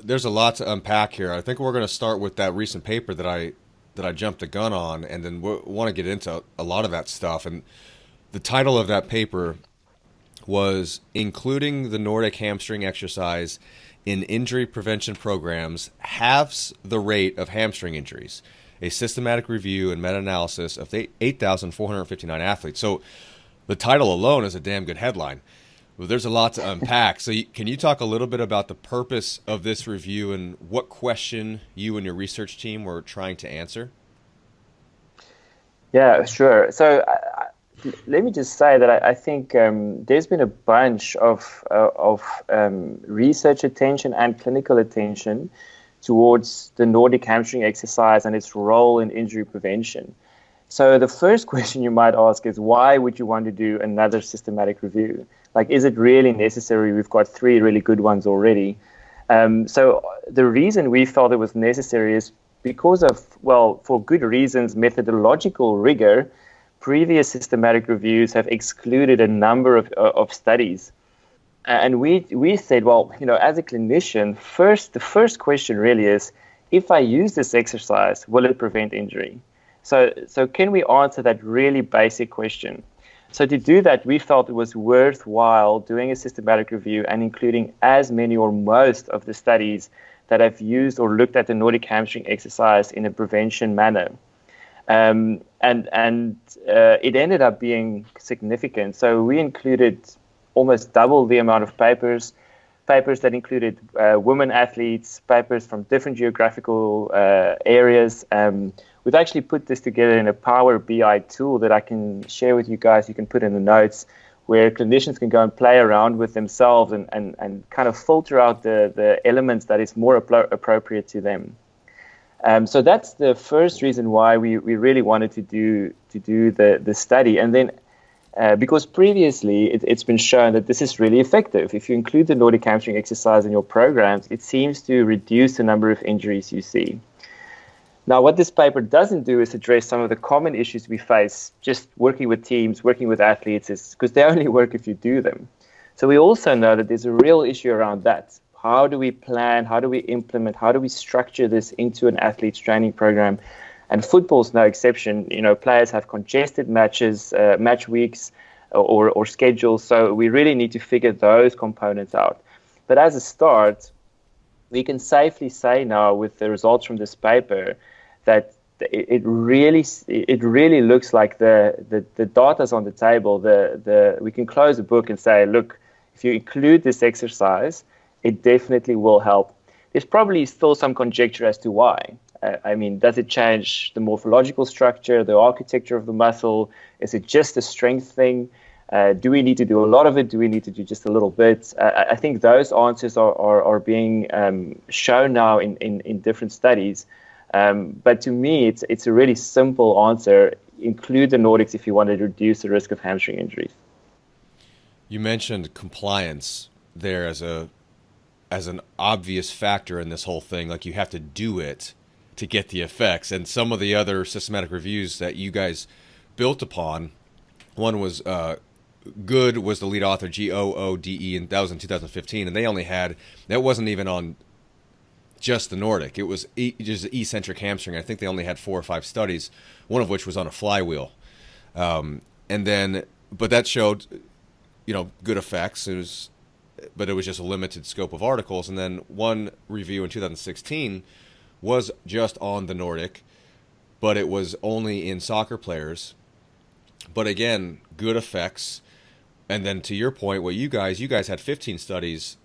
There's a lot to unpack here. I think we're going to start with that recent paper that I jumped the gun on, and then we want to get into a lot of that stuff. And the title of that paper was "Including the Nordic Hamstring Exercise in Injury Prevention Programs Halves the Rate of Hamstring Injuries: A Systematic Review and Meta-Analysis of 8,459 Athletes." So the title alone is a damn good headline. Well, there's a lot to unpack. So can you talk a little bit about the purpose of this review and what question you and your research team were trying to answer? Yeah, sure. So let me just say that I think there's been a bunch of research attention and clinical attention towards the Nordic hamstring exercise and its role in injury prevention. So the first question you might ask is, why would you want to do another systematic review? Like, is it really necessary? We've got 3 really good ones already. So the reason we felt it was necessary is because of, well, for good reasons, methodological rigor. Previous systematic reviews have excluded a number of studies. And we said, well, as a clinician, the first question really is, if I use this exercise, will it prevent injury? So can we answer that really basic question? So to do that, we felt it was worthwhile doing a systematic review and including as many or most of the studies that have used or looked at the Nordic hamstring exercise in a prevention manner. And it ended up being significant. So we included almost double the amount of papers that included women athletes, papers from different geographical areas. We've actually put this together in a Power BI tool that I can share with you guys. You can put in the notes, where clinicians can go and play around with themselves and kind of filter out the elements that is more appropriate to them. So that's the first reason why we really wanted to do the study. And then because previously it's been shown that this is really effective. If you include the Nordic hamstring exercise in your programs, it seems to reduce the number of injuries you see. Now, what this paper doesn't do is address some of the common issues we face just working with teams, working with athletes, is because they only work if you do them. So we also know that there's a real issue around that. How do we plan? How do we implement? How do we structure this into an athlete's training program? And football's no exception. Players have congested matches, match weeks, or schedules. So we really need to figure those components out. But as a start, we can safely say now, with the results from this paper, that it really looks like the data's on the table. We can close the book and say, look, if you include this exercise, it definitely will help. There's probably still some conjecture as to why. Does it change the morphological structure, the architecture of the muscle? Is it just a strength thing? Do we need to do a lot of it? Do we need to do just a little bit? I think those answers are being shown now in different studies. But to me, it's a really simple answer. Include the Nordics if you want to reduce the risk of hamstring injuries. You mentioned compliance there as an obvious factor in this whole thing. Like, you have to do it to get the effects. And some of the other systematic reviews that you guys built upon, one was Good was the lead author, Goode, and that was in 2015. And they only had, that wasn't even on just the Nordic. It was just eccentric hamstring. I think they only had 4 or 5 studies, one of which was on a flywheel. But that showed, good effects. But it was just a limited scope of articles. And then one review in 2016 was just on the Nordic, but it was only in soccer players. But again, good effects. And then to your point, you guys had 15 studies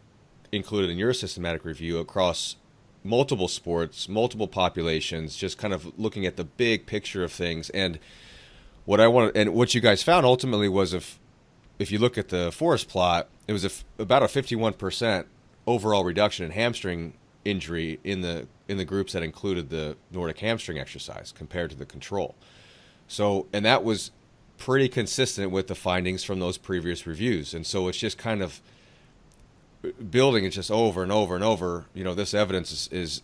included in your systematic review across multiple sports, multiple populations, just kind of looking at the big picture of things. And what you guys found ultimately was, if you look at the forest plot, it was about a 51% overall reduction in hamstring injury in the groups that included the Nordic hamstring exercise compared to the control. So, and that was pretty consistent with the findings from those previous reviews. And so it's just kind of building it just over and over and over. This evidence is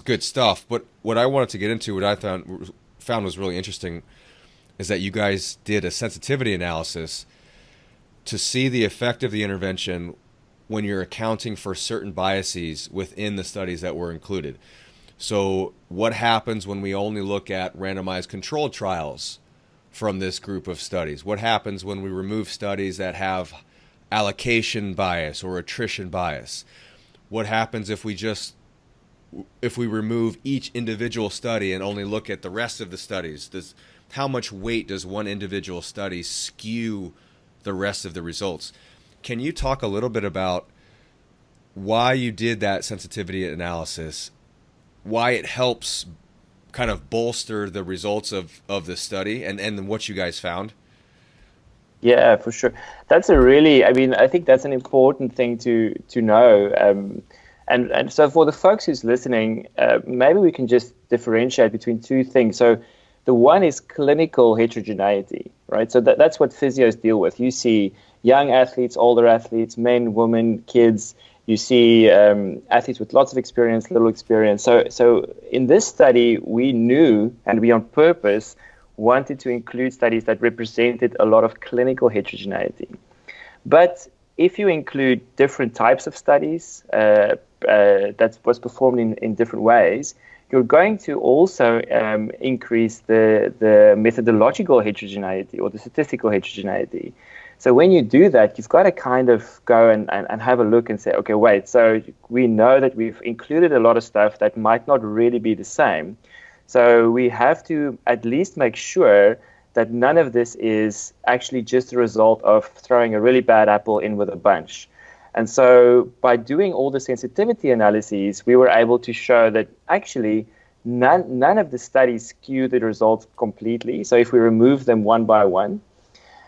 good stuff. But what I wanted to get into, what I found was really interesting, is that you guys did a sensitivity analysis to see the effect of the intervention when you're accounting for certain biases within the studies that were included. So what happens when we only look at randomized controlled trials from this group of studies? What happens when we remove studies that have allocation bias or attrition bias? What happens if we remove each individual study and only look at the rest of the studies? How much weight does one individual study skew the rest of the results? Can you talk a little bit about why you did that sensitivity analysis, why it helps kind of bolster the results of the study and what you guys found? Yeah, for sure. That's I think that's an important thing to know. And so for the folks who's listening, maybe we can just differentiate between two things. So the one is clinical heterogeneity, right? So that's what physios deal with. You see young athletes, older athletes, men, women, kids. You see athletes with lots of experience, little experience. So in this study, we knew, and we on purpose wanted to include studies that represented a lot of clinical heterogeneity. But if you include different types of studies that was performed in different ways, you're going to also increase the methodological heterogeneity or the statistical heterogeneity. So when you do that, you've got to kind of go and have a look and say, okay, wait, so we know that we've included a lot of stuff that might not really be the same. So we have to at least make sure that none of this is actually just a result of throwing a really bad apple in with a bunch. And so by doing all the sensitivity analyses, we were able to show that actually none of the studies skew the results completely. So if we remove them one by one,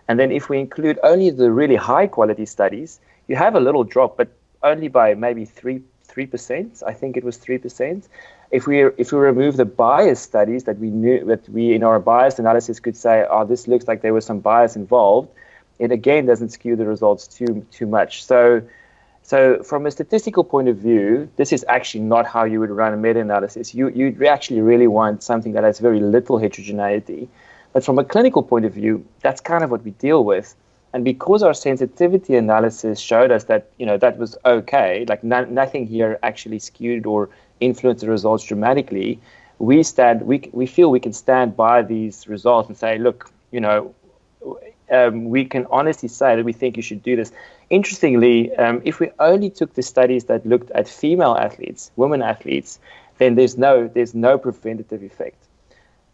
and then if we include only the really high quality studies, you have a little drop, but only by maybe 3%. I think it was 3%. If we remove the bias studies that we in our bias analysis could say, oh, this looks like there was some bias involved, it again doesn't skew the results too much. So from a statistical point of view, this is actually not how you would run a meta-analysis. You actually really want something that has very little heterogeneity. But from a clinical point of view, that's kind of what we deal with. And because our sensitivity analysis showed us that, that was okay, like nothing here actually skewed or influenced the results dramatically, we feel we can stand by these results and say, look, we can honestly say that we think you should do this. Interestingly, if we only took the studies that looked at female athletes, women athletes, then there's no preventative effect.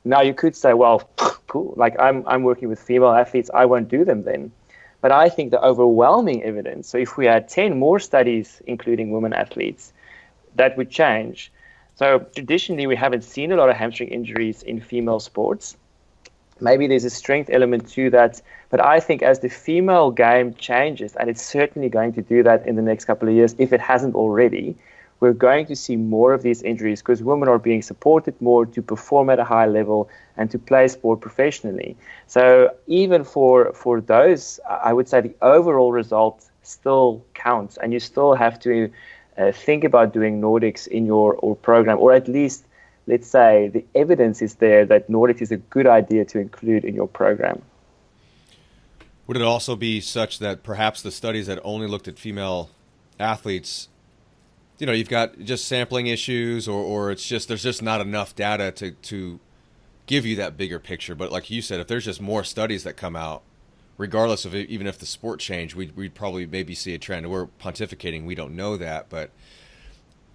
Now you could say, well, cool, like I'm working with female athletes, I won't do them then. But I think the overwhelming evidence, so if we had 10 more studies including women athletes, that would change. So traditionally, we haven't seen a lot of hamstring injuries in female sports. Maybe there's a strength element to that. But I think as the female game changes, and it's certainly going to do that in the next couple of years, if it hasn't already, we're going to see more of these injuries because women are being supported more to perform at a high level and to play sport professionally. So even for those, I would say the overall result still counts, and you still have to think about doing Nordics in your program, or at least, let's say, the evidence is there that Nordics is a good idea to include in your program. Would it also be such that perhaps the studies that only looked at female athletes, you've got just sampling issues, or it's just there's just not enough data to give you that bigger picture? But like you said, if there's just more studies that come out, regardless of even if the sport changed, we'd probably maybe see a trend. We're pontificating, we don't know that, but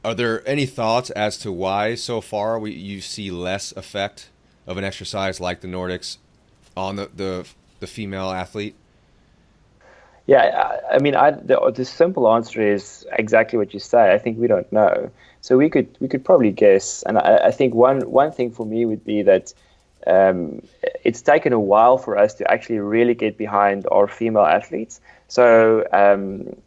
are there any thoughts as to why so far you see less effect of an exercise like the Nordics on the female athlete? Yeah, I mean, the simple answer is exactly what you say. I think we don't know. So we could probably guess. And I think one thing for me would be that it's taken a while for us to actually really get behind our female athletes. So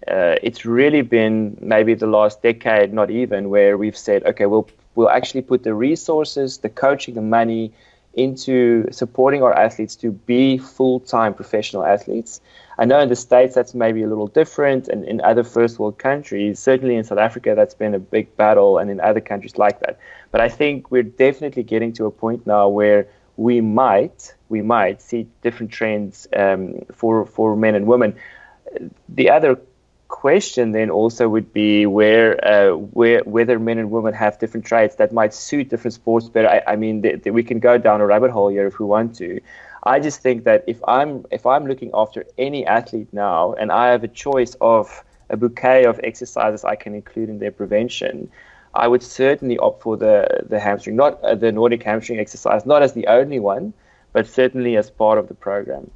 it's really been maybe the last decade, not even, where we've said, okay, we'll actually put the resources, the coaching, the money into supporting our athletes to be full-time professional athletes. I know in the States that's maybe a little different, and in other first world countries, certainly in South Africa, that's been a big battle, and in other countries like that. But I think we're definitely getting to a point now where we might see different trends for men and women. The other question then also would be whether men and women have different traits that might suit different sports better. I mean, we can go down a rabbit hole here if we want to. I just think that if I'm looking after any athlete now, and I have a choice of a bouquet of exercises I can include in their prevention, I would certainly opt for the hamstring, not the Nordic hamstring exercise, not as the only one, but certainly as part of the program.